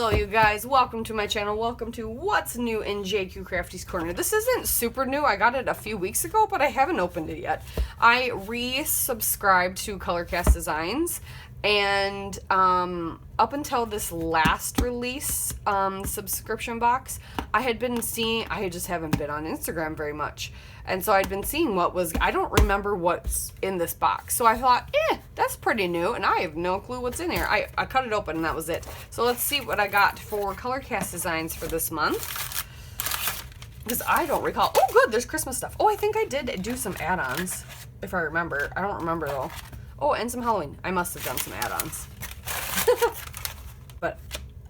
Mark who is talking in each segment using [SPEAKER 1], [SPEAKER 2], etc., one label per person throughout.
[SPEAKER 1] Hello you guys, welcome to my channel, welcome to What's New in JQ Crafty's Corner. This isn't super new, I got it a few weeks ago, but I haven't opened it yet. I resubscribed to Colorcast Designs, and up until this last release subscription box, I had just haven't been on Instagram very much. And so I'd been seeing I don't remember what's in this box. So I thought, that's pretty new, and I have no clue what's in here. I cut it open and that was it. So let's see what I got for Colorcast Designs for this month. Because I don't recall. Oh, good, there's Christmas stuff. Oh, I think I did do some add-ons, if I remember. I don't remember, though. Oh, and some Halloween. I must have done some add-ons. But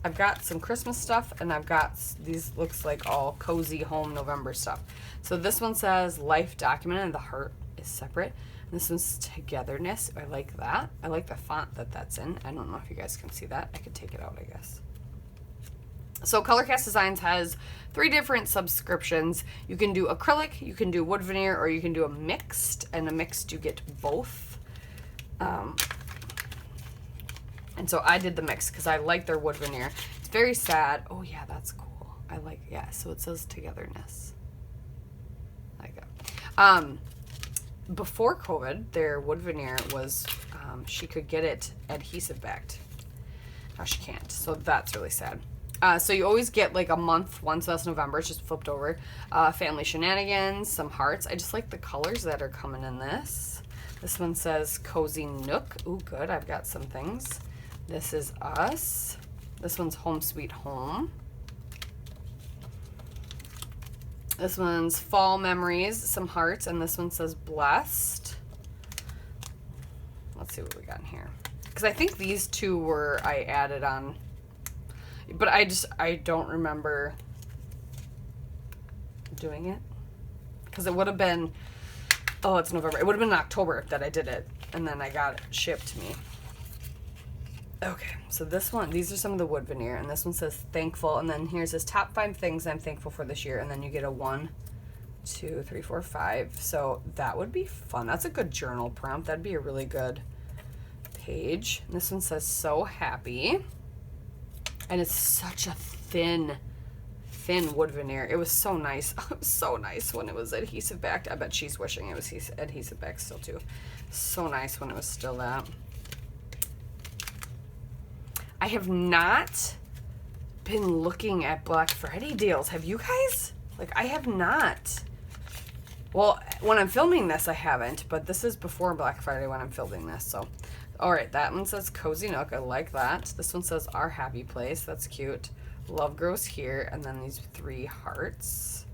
[SPEAKER 1] I've got some Christmas stuff, and I've got these, looks like all cozy home November stuff. So this one says life documented, and the heart is separate. And this one's togetherness. I like that. I like the font that's in. I don't know if you guys can see that. I could take it out, I guess. So Colorcast Designs has 3 different subscriptions. You can do acrylic, you can do wood veneer, or you can do a mixed. And a mixed, you get both. And so I did the mix because I like their wood veneer. It's very sad. Oh yeah, that's cool. I like, yeah, so it says togetherness. Like that. Before COVID, their wood veneer was, she could get it adhesive backed. Now she can't, so that's really sad. So you always get like a month once. That's November. It's just flipped over. Family shenanigans, some hearts. I just like the colors that are coming in this. This one says cozy nook. Ooh, good. I've got some things. This is us. This one's home sweet home. This one's fall memories, some hearts, and this one says blessed. Let's see what we got in here. Because I think these two I added on, but I don't remember doing it. Because it would have been, oh, it's November. It would have been in October that I did it, and then I got it shipped to me. Okay, so this one, these are some of the wood veneer, and this one says thankful, and then here's his top 5 things I'm thankful for this year, and then you get a 1, 2, 3, 4, 5. So that would be fun. That's a good journal prompt. That'd be a really good page. And this one says so happy, and it's such a thin wood veneer. It was so nice. It was so nice when it was adhesive backed. I bet she's wishing it was adhesive backed still too. So nice when it was still that. I have not been looking at Black Friday deals. Have you guys? Like, I have not. Well, when I'm filming this, I haven't, but this is before Black Friday when I'm filming this, so. All right, that one says Cozy Nook. I like that. This one says Our Happy Place. That's cute. Love grows here. And then these 3 hearts.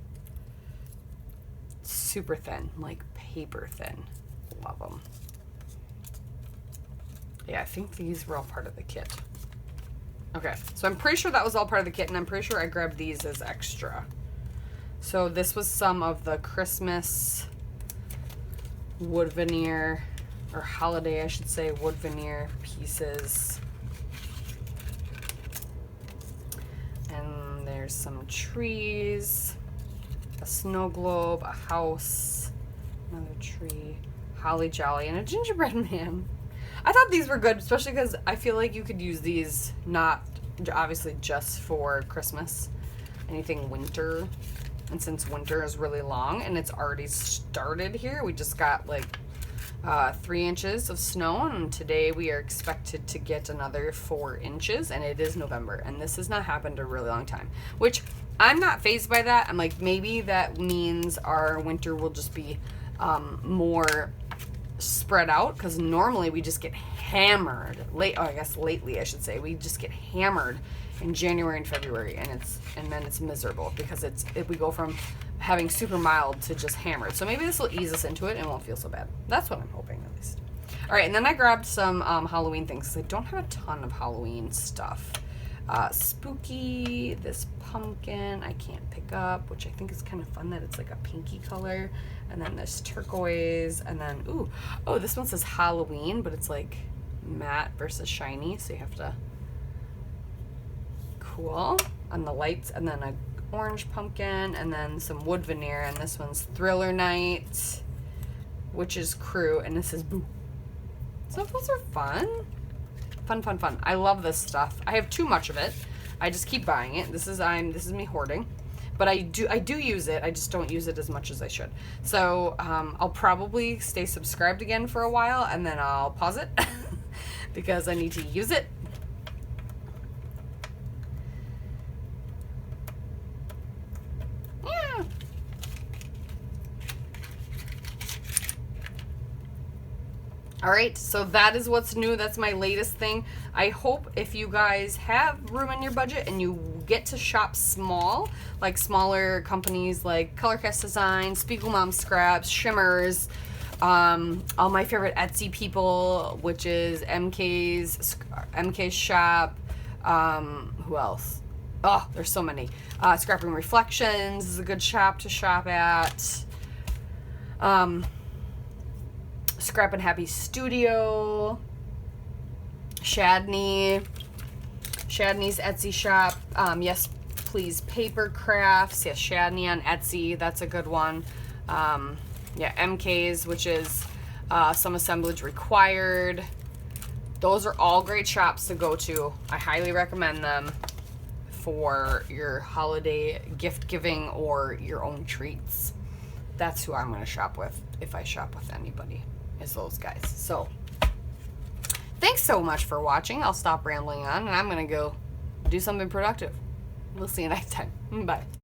[SPEAKER 1] Super thin, like paper thin. Love them. Yeah, I think these were all part of the kit. Okay, so I'm pretty sure that was all part of the kit, and I'm pretty sure I grabbed these as extra. So this was some of the Christmas wood veneer, or holiday, I should say, wood veneer pieces. And there's some trees, a snow globe, a house, another tree, holly jolly, and a gingerbread man. I thought these were good, especially because I feel like you could use these not obviously just for Christmas, anything winter. And since winter is really long and it's already started here, we just got like 3 inches of snow, and today we are expected to get another 4 inches, and it is November, and this has not happened in a really long time, which I'm not fazed by that. I'm like, maybe that means our winter will just be more spread out, because normally we just get hammered lately I should say, we just get hammered in January and February, and then it's miserable because we go from having super mild to just hammered. So maybe this will ease us into it and won't feel so bad. That's what I'm hoping, at least. All right, and then I grabbed some Halloween things because I don't have a ton of Halloween stuff. Spooky, this pumpkin I can't pick up, which I think is kind of fun that it's like a pinky color. And then this turquoise, and then, oh, this one says Halloween, but it's like matte versus shiny, so you have to, cool. And the lights, and then a orange pumpkin, and then some wood veneer, and this one's Thriller Night, Witch's Crew, and this is Boo. So those are fun. Fun. I love this stuff. I have too much of it. I just keep buying it. This is me hoarding. But I do use it. I just don't use it as much as I should. So I'll probably stay subscribed again for a while, and then I'll pause it because I need to use it. Yeah. All right, so that is what's new. That's my latest thing. I hope if you guys have room in your budget and you get to shop small, like smaller companies like Colorcast Design, Spiegel Mom Scraps, Shimmers, all my favorite Etsy people, which is MK's shop. Who else? Oh, there's so many. Scrapping Reflections is a good shop to shop at. Scrap and Happy Studio, Shadney's Etsy shop. Yes, Please Paper Crafts. Yes, Shadney on Etsy. That's a good one. Yeah, MK's, which is Some Assemblage Required. Those are all great shops to go to. I highly recommend them for your holiday gift giving or your own treats. That's who I'm going to shop with if I shop with anybody, is those guys. So thanks so much for watching. I'll stop rambling on and I'm going to go do something productive. We'll see you next time. Bye.